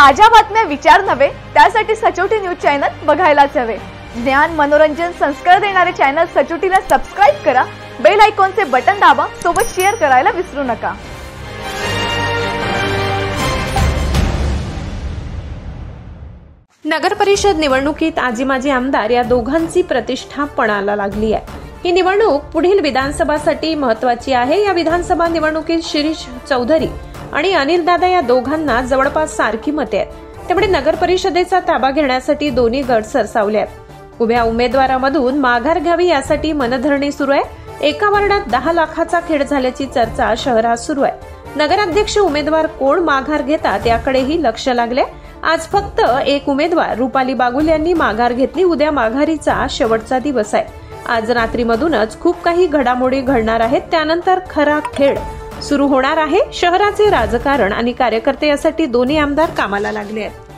ताज्या बातम्या विचार नव्हे त्यासाठी सचोटी न्यूज चॅनल बघायलाच हवे। ज्ञान मनोरंजन संस्कार देणारे चॅनल सचोटीला सबस्क्राइब करा, बेल आयकॉनचे बटन दाबा, सोबत शेअर करायला विसरू नका। नगर परिषद निवडणुकीत आजी माजी आमदार या दोघांची प्रतिष्ठा पणाला लागली आहे। ही निवडणूक पुढील विधानसभासाठी महत्त्वाची आहे। या विधानसभा निवडणुकीत शिरीष चौधरी आणि अनिल दादा या दोघांना जवळपास सारखी मते आहेत। त्यामुळे नगर परिषदेचा ताबा घेण्यासाठी दोन्ही गट सरसावले आहेत। उभ्या उमेदवारामधून माघार घ्यावी यासाठी मनधरणी सुरू आहे। एका वार्डात 10 लाखाचा खेळ झाल्याची चर्चा शहरात सुरू आहे। नगराध्यक्ष उमेदवार कोण माघार घेतात याकडेही लक्ष लागले। आज फक्त एक उमेदवार रुपाली बागुल यांनी माघार घेतली। उद्या माघारीचा शेवटचा दिवस आहे। आज रात्रीमधूनच खूप काही घडामोडी घडणार आहेत। त्यानंतर खरा खेळ सुरू होणार आहे। शहराचे राजकारण आणि कार्यकर्ते यासाठी दोन्ही आमदार कामाला लागले आहेत।